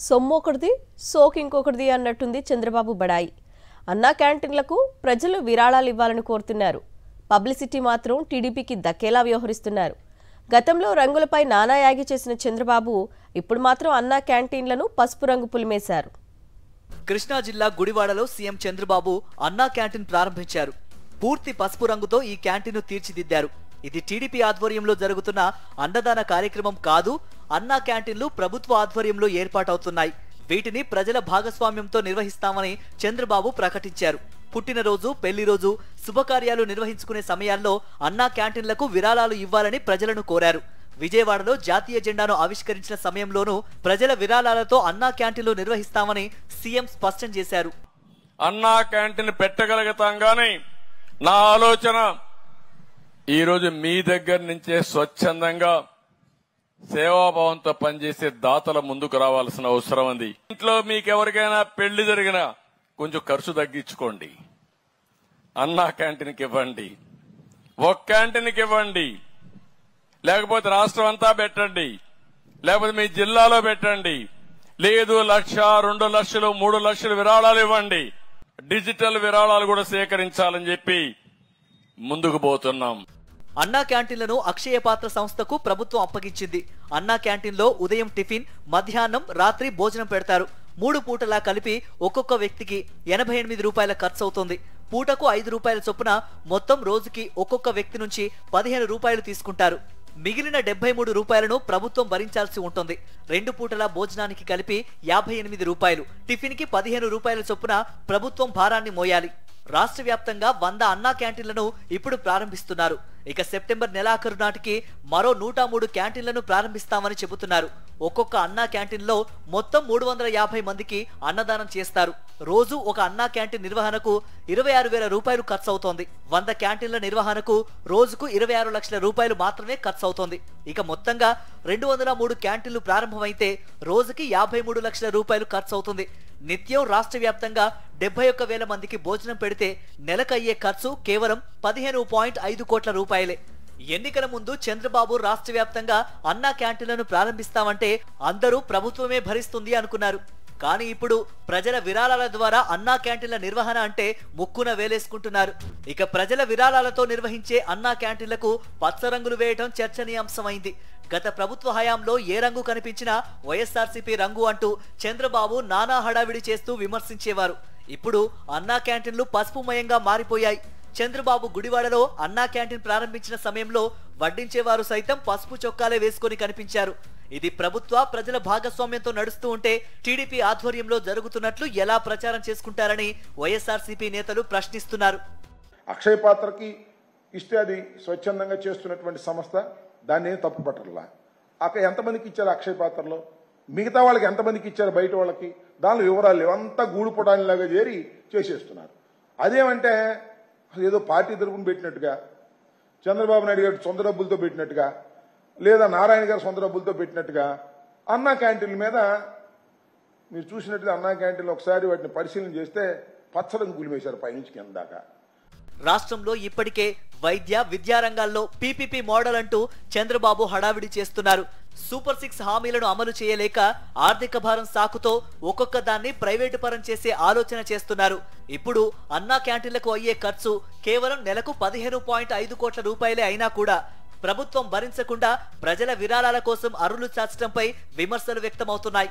సొమ్మొకటిది సోకు ఇంకొకటిది అన్నట్టుంది చంద్రబాబు బడాయి. అన్నా క్యాంటీన్లకు ప్రజలు విరాళాలు ఇవ్వాలని కోరుతున్నారు. పబ్లిసిటీ మాత్రం టీడీపీకి దక్కేలా వ్యవహరిస్తున్నారు. గతంలో రంగులపై నానాయాగి చేసిన చంద్రబాబు ఇప్పుడు మాత్రం అన్నా క్యాంటీన్లను పసుపు రంగు పులిమేశారు. కృష్ణా జిల్లా గుడివాడలో సీఎం చంద్రబాబు అన్నా క్యాంటీన్ ప్రారంభించారు. పూర్తి పసుపు రంగుతో ఈ క్యాంటీన్ను తీర్చిదిద్దారు. ఇది టీడీపీ ఆధ్వర్యంలో జరుగుతున్న అన్నదాన కార్యక్రమం కాదు. అన్నా క్యాంటీన్లు ప్రభుత్వ ఆధ్వర్యంలో ఏర్పాటవుతున్నాయి. వీటిని ప్రజల భాగస్వామ్యంతో నిర్వహిస్తామని చంద్రబాబు ప్రకటించారు. పుట్టినరోజు, పెళ్లిరోజు, శుభకార్యాలు నిర్వహించుకునే సమయాల్లో అన్నా క్యాంటీన్లకు విరాళాలు ఇవ్వాలని ప్రజలను కోరారు. విజయవాడలో జాతీయ జెండాను ఆవిష్కరించిన సమయంలోనూ ప్రజల విరాళాలతో అన్నా క్యాంటీన్లు నిర్వహిస్తామని సీఎం స్పష్టం చేశారు. అన్నా క్యాంటీన్ పెట్టగలుగుతాం గానీ నా ఆలోచన ఈరోజు మీ దగ్గర నుంచే స్వచ్ఛందంగా సేవాభావంతో పనిచేసే దాతల ముందుకు రావాల్సిన అవసరం ఉంది. ఇంట్లో మీకెవరికైనా పెళ్లి జరిగినా కొంచెం ఖర్చు తగ్గించుకోండి. అన్నా క్యాంటీన్కి ఇవ్వండి, ఒక క్యాంటీన్కి ఇవ్వండి, లేకపోతే రాష్ట్రం అంతా పెట్టండి, లేకపోతే మీ జిల్లాలో పెట్టండి. లేదు 1,00,000, 2 లక్షలు, 3 లక్షలు విరాళాలు ఇవ్వండి. డిజిటల్ విరాళాలు కూడా సేకరించాలని చెప్పి ముందుకు పోతున్నాం. అన్నా క్యాంటీన్లను అక్షయ పాత్ర సంస్థకు ప్రభుత్వం అప్పగించింది. అన్నా క్యాంటీన్లో ఉదయం టిఫిన్, మధ్యాహ్నం, రాత్రి భోజనం పెడతారు. 3 పూటలా కలిపి ఒక్కొక్క వ్యక్తికి 88 రూపాయల ఖర్చు అవుతుంది. పూటకు 5 రూపాయల చొప్పున మొత్తం రోజుకి ఒక్కొక్క వ్యక్తి నుంచి 15 రూపాయలు తీసుకుంటారు. మిగిలిన 73 రూపాయలను ప్రభుత్వం భరించాల్సి ఉంటుంది. 2 పూటల భోజనానికి కలిపి 58 రూపాయలు, టిఫిన్ కి 15 రూపాయల చొప్పున ప్రభుత్వం భారాన్ని మోయాలి. రాష్ట్ర వ్యాప్తంగా 100 అన్నా క్యాంటీన్లను ఇప్పుడు ప్రారంభిస్తున్నారు. ఇక సెప్టెంబర్ నెలాఖరు నాటికి మరో 103 క్యాంటీన్లను ప్రారంభిస్తామని చెబుతున్నారు. ఒక్కొక్క అన్నా క్యాంటీన్లో మొత్తం 350 మందికి అన్నదానం చేస్తారు. రోజు ఒక అన్నా క్యాంటీన్ నిర్వహణకు 26,000 రూపాయలు ఖర్చు అవుతోంది. 100 క్యాంటీన్ల నిర్వహణకు రోజుకు 26 లక్షల రూపాయలు మాత్రమే ఖర్చు అవుతోంది. ఇక మొత్తంగా 203 క్యాంటీన్లు ప్రారంభమైతే రోజుకి 53 లక్షల రూపాయలు ఖర్చు అవుతుంది. నిత్యం రాష్ట్ర వ్యాప్తంగా 71,000 మందికి భోజనం పెడితే నెలకయ్యే ఖర్చు కేవలం 15.5 కోట్ల రూపాయలే. ఎన్నికల ముందు చంద్రబాబు రాష్ట్ర వ్యాప్తంగా అన్నా క్యాంటీన్లను ప్రారంభిస్తామంటే అందరూ ప్రభుత్వమే భరిస్తుంది అనుకున్నారు. కానీ ఇప్పుడు ప్రజల విరాళాల ద్వారా అన్నా క్యాంటీన్ల నిర్వహణ అంటే ముక్కున వేలేసుకుంటున్నారు. ఇక ప్రజల విరాళాలతో నిర్వహించే అన్నా క్యాంటీన్లకు పచ్చ రంగులు వేయడం చర్చనీయాంశమైంది. గత ప్రభుత్వ హయాంలో ఏ రంగు కనిపించినా వైఎస్ఆర్సీపీ రంగు అంటూ చంద్రబాబు నానా హడావిడి చేస్తూ విమర్శించేవారు. ఇప్పుడు అన్నా క్యాంటీన్లు పసుపుమయంగా మారిపోయాయి. చంద్రబాబు గుడివాడలో అన్నా క్యాంటీన్ ప్రారంభించిన సమయంలో వడ్డించేవారు సైతం పసుపు చొక్కాలే వేసుకొని కనిపించారు. ఇది ప్రభుత్వ ప్రజల భాగస్వామ్యంతో నడుస్తూ ఉంటే టీడీపీ ఆధ్వర్యంలో జరుగుతున్నట్లు ఎలా ప్రచారం చేసుకుంటారని వైఎస్ఆర్సీపీ నేతలు ప్రశ్నిస్తున్నారు. అక్షయ పాత్రకి ఇస్తే అది స్వచ్ఛందంగా చేస్తున్నటువంటి సంస్థ, దాన్ని తప్పు పట్టట్లా. అక్కడ ఎంతమందికి ఇచ్చారు అక్షయ పాత్రలో, మిగతా వాళ్ళకి ఎంతమందికి ఇచ్చారు బయట వాళ్ళకి, దానిలో వివరాలు లేవంతా గూడుపుటానిలాగా చేరి చేసేస్తున్నారు. అదేమంటే ఏదో పార్టీ తరపున పెట్టినట్టుగా, చంద్రబాబు నాయుడు గారు సొంత డబ్బులతో పెట్టినట్టుగా, లేదా నారాయణ గారు సొంత డబ్బులతో పెట్టినట్టుగా అన్నా క్యాంటీన్ల మీద మీరు చూసినట్టుగా అన్నా క్యాంటీన్లు ఒకసారి వాటిని పరిశీలన చేస్తే పచ్చడం గులిమేశారు పైనుంచి కింద దాకా. రాష్ట్రంలో ఇప్పటికే వైద్య, విద్యారంగాల్లో పీపీపీ మోడల్ అంటూ చంద్రబాబు హడావిడి చేస్తున్నారు. సూపర్ 6 హామీలను అమలు చేయలేక ఆర్థిక భారం సాకుతో ఒక్కొక్క దాన్ని ప్రైవేటు పరం చేసే ఆలోచన చేస్తున్నారు. ఇప్పుడు అన్నా క్యాంటీన్లకు అయ్యే ఖర్చు కేవలం నెలకు 15.5 కోట్ల రూపాయలే అయినా కూడా ప్రభుత్వం భరించకుండా ప్రజల విరాళాల కోసం అరులు చాచడంపై విమర్శలు వ్యక్తమవుతున్నాయి.